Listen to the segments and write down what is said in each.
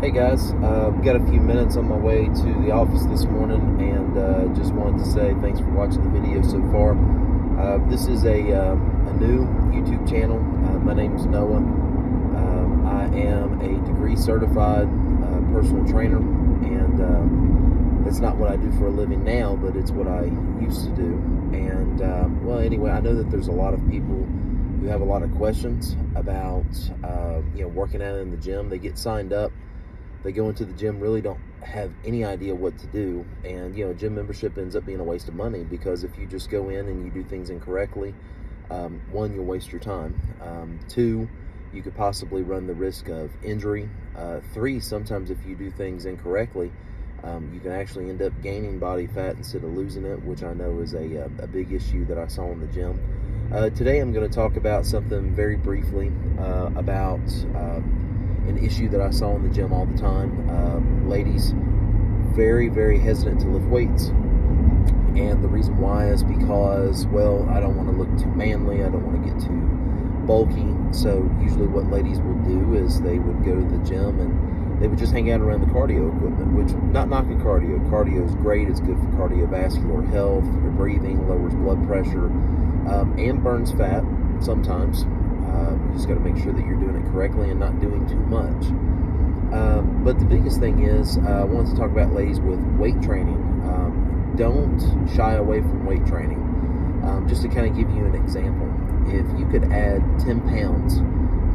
Hey guys, got a few minutes on my way to the office this morning, and just wanted to say thanks for watching the video so far. This is a new YouTube channel. My name is Noah. I am a degree certified personal trainer, and that's not what I do for a living now, but it's what I used to do. And well, anyway, I know that there's a lot of people who have a lot of questions about working out in the gym. They get signed up. They go into the gym, really don't have any idea what to do, and gym membership ends up being a waste of money, because if you just go in and you do things incorrectly, one, you'll waste your time. Two, you could possibly run the risk of injury. Three, sometimes if you do things incorrectly, you can actually end up gaining body fat instead of losing it, which I know is a big issue that I saw in the gym. Today I'm going to talk about something very briefly about an issue that I saw in the gym all the time. Ladies very, very hesitant to lift weights. And the reason why is because, well, I don't want to look too manly. I don't want to get too bulky. So usually what ladies will do is they would go to the gym and they would just hang out around the cardio equipment, which, not knocking cardio. Cardio is great. It's good for cardiovascular health, your breathing, lowers blood pressure, and burns fat sometimes. You just got to make sure that you're doing it correctly and not doing too much. But the biggest thing is, I wanted to talk about ladies with weight training. Don't shy away from weight training. Just to kind of give you an example, if you could add 10 pounds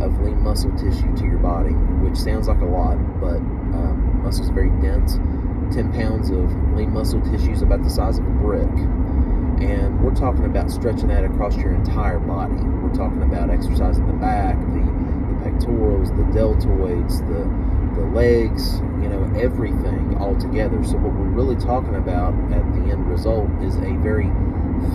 of lean muscle tissue to your body, which sounds like a lot, but muscle is very dense. 10 pounds of lean muscle tissue is about the size of a brick. And we're talking about stretching that across your entire body. We're talking about exercising the back, the pectorals, the deltoids, the legs, everything all together. So what we're really talking about at the end result is a very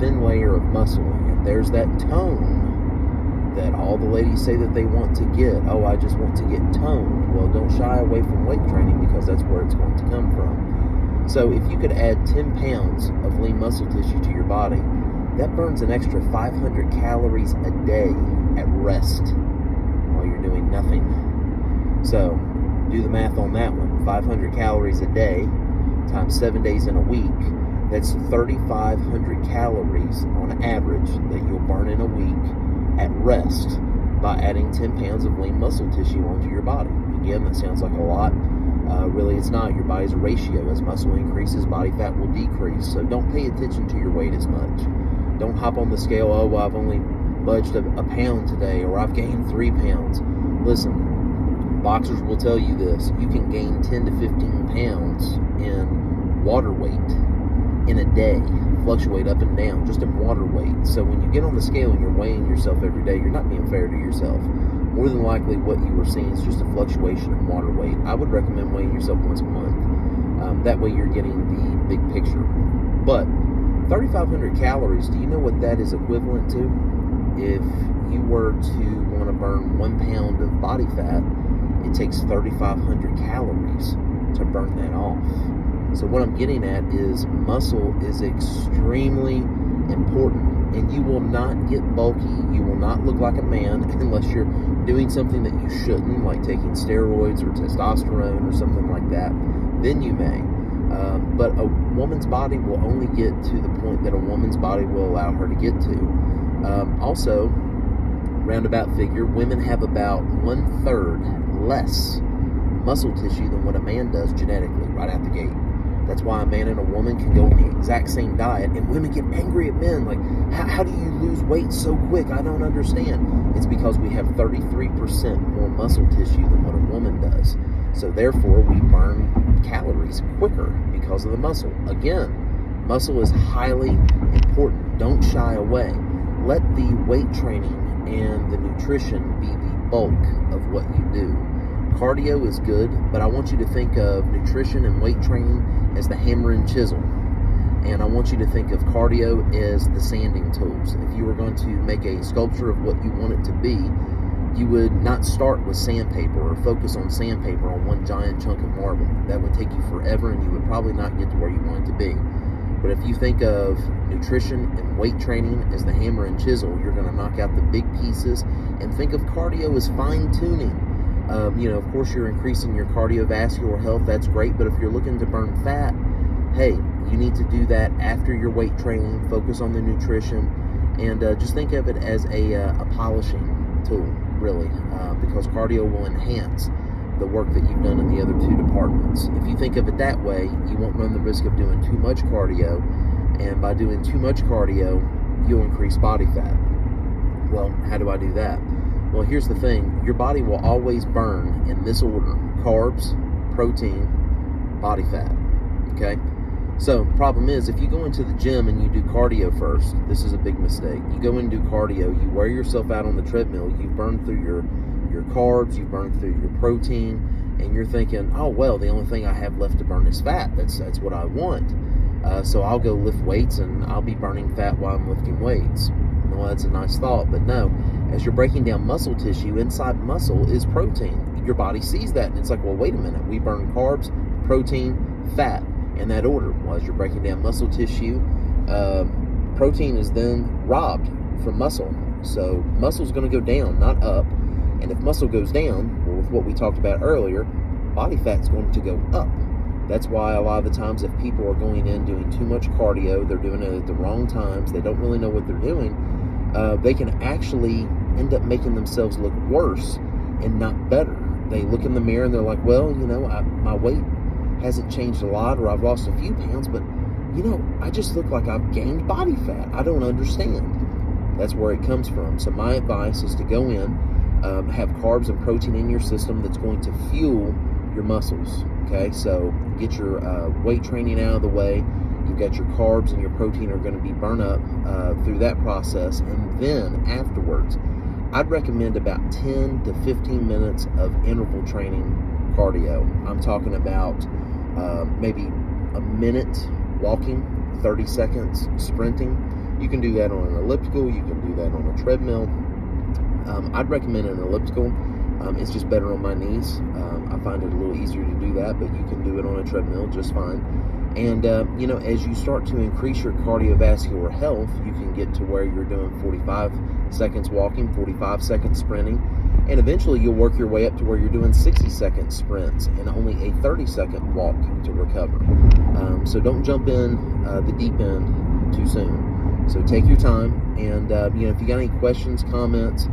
thin layer of muscle. And there's that tone that all the ladies say that they want to get. Oh, I just want to get toned. Well, don't shy away from weight training, because that's where it's going to come from. So if you could add 10 pounds of lean muscle tissue to your body, that burns an extra 500 calories a day at rest while you're doing nothing. So do the math on that one. 500 calories a day times 7 days in a week, that's 3,500 calories on average that you'll burn in a week at rest by adding 10 pounds of lean muscle tissue onto your body. Again, that sounds like a lot. Really, it's not. Your body's a ratio. As muscle increases, body fat will decrease. So don't pay attention to your weight as much. Don't hop on the scale, oh, well, I've only budged a pound today, or I've gained 3 pounds. Listen, boxers will tell you this. You can gain 10 to 15 pounds in water weight in a day. Fluctuate up and down, just in water weight. So when you get on the scale and you're weighing yourself every day, you're not being fair to yourself. More than likely what you were seeing is just a fluctuation in water weight. I would recommend weighing yourself once a month. That way you're getting the big picture. But 3,500 calories, do you know what that is equivalent to? If you were to want to burn 1 pound of body fat, it takes 3,500 calories to burn that off. So what I'm getting at is muscle is extremely important. And you will not get bulky, you will not look like a man unless you're doing something that you shouldn't, like taking steroids or testosterone or something like that. Then you may. But a woman's body will only get to the point that a woman's body will allow her to get to. Also, roundabout figure, women have about 1/3 less muscle tissue than what a man does genetically right out the gate. That's why a man and a woman can go on the exact same diet, and women get angry at men. Like, how do you lose weight so quick? I don't understand. It's because we have 33% more muscle tissue than what a woman does. So therefore, we burn calories quicker because of the muscle. Again, muscle is highly important. Don't shy away. Let the weight training and the nutrition be the bulk of what you do. Cardio is good, but I want you to think of nutrition and weight training as the hammer and chisel. And I want you to think of cardio as the sanding tools. If you were going to make a sculpture of what you want it to be, you would not start with sandpaper or focus on sandpaper on one giant chunk of marble. That would take you forever, and you would probably not get to where you want it to be. But if you think of nutrition and weight training as the hammer and chisel, you're going to knock out the big pieces. And think of cardio as fine-tuning. Of course, you're increasing your cardiovascular health. That's great. But if you're looking to burn fat, hey, you need to do that after your weight training. Focus on the nutrition, and just think of it as a polishing tool, really, because cardio will enhance the work that you've done in the other two departments. If you think of it that way, you won't run the risk of doing too much cardio, and by doing too much cardio, you'll increase body fat. Well, how do I do that? Well, here's the thing. Your body will always burn in this order: carbs, protein, body fat. Okay? So, problem is, if you go into the gym and you do cardio first, this is a big mistake. You go and do cardio, you wear yourself out on the treadmill, you burn through your carbs, you burn through your protein, and you're thinking, oh, well, the only thing I have left to burn is fat. That's what I want. So I'll go lift weights and I'll be burning fat while I'm lifting weights. Well, that's a nice thought, but no. As you're breaking down muscle tissue, inside muscle is protein. Your body sees that, and it's like, well, wait a minute. We burn carbs, protein, fat in that order. Well, as you're breaking down muscle tissue, protein is then robbed from muscle. So muscle's going to go down, not up. And if muscle goes down, well, with what we talked about earlier, body fat's going to go up. That's why a lot of the times if people are going in doing too much cardio, they're doing it at the wrong times, they don't really know what they're doing, they can actually end up making themselves look worse and not better. They look in the mirror and they're like, well, my weight hasn't changed a lot, or I've lost a few pounds, but, I just look like I've gained body fat. I don't understand. That's where it comes from. So my advice is to go in, have carbs and protein in your system that's going to fuel your muscles. Okay, so get your weight training out of the way. You've got your carbs and your protein are going to be burned up through that process. And then afterwards, I'd recommend about 10 to 15 minutes of interval training cardio. I'm talking about maybe a minute walking, 30 seconds sprinting. You can do that on an elliptical. You can do that on a treadmill. I'd recommend an elliptical. It's just better on my knees. I find it a little easier to do that, but you can do it on a treadmill just fine. And, as you start to increase your cardiovascular health, you can get to where you're doing 45 seconds walking, 45 seconds sprinting, and eventually you'll work your way up to where you're doing 60-second sprints and only a 30-second walk to recover. So don't jump in the deep end too soon. So take your time, and, if you got any questions, comments,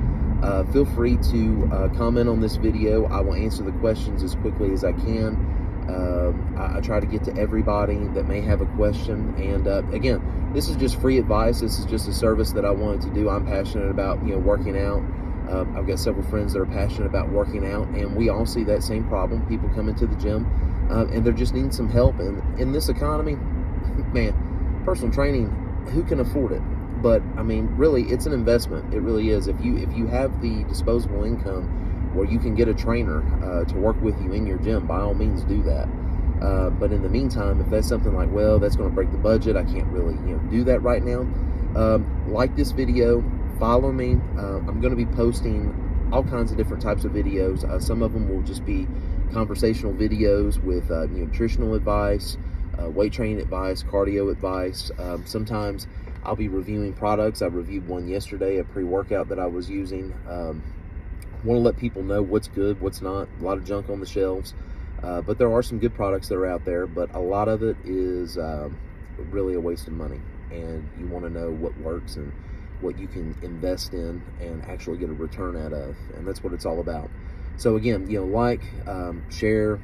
feel free to comment on this video. I will answer the questions as quickly as I can. I try to get to everybody that may have a question. And again, this is just free advice. This is just a service that I wanted to do. I'm passionate about working out. I've got several friends that are passionate about working out, and we all see that same problem. People come into the gym and they're just needing some help. And in this economy, man, personal training, who can afford it? But really, it's an investment. It really is. If you have the disposable income where you can get a trainer to work with you in your gym, by all means do that. But in the meantime, if that's something like, well, that's going to break the budget, I can't really do that right now. Like this video, follow me. I'm going to be posting all kinds of different types of videos. Some of them will just be conversational videos with nutritional advice, weight training advice, cardio advice. Sometimes I'll be reviewing products. I reviewed one yesterday, a pre-workout that I was using. Want to let people know what's good, what's not. A lot of junk on the shelves, but there are some good products that are out there, but a lot of it is really a waste of money, and you want to know what works and what you can invest in and actually get a return out of, and that's what it's all about. So again, like, share,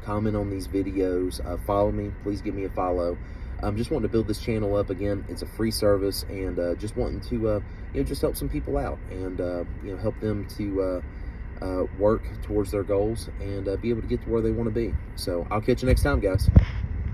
comment on these videos, follow me. Please give me a follow. I'm just wanting to build this channel up. Again, it's a free service, and just wanting to just help some people out, and help them to work towards their goals and be able to get to where they want to be. So I'll catch you next time, guys.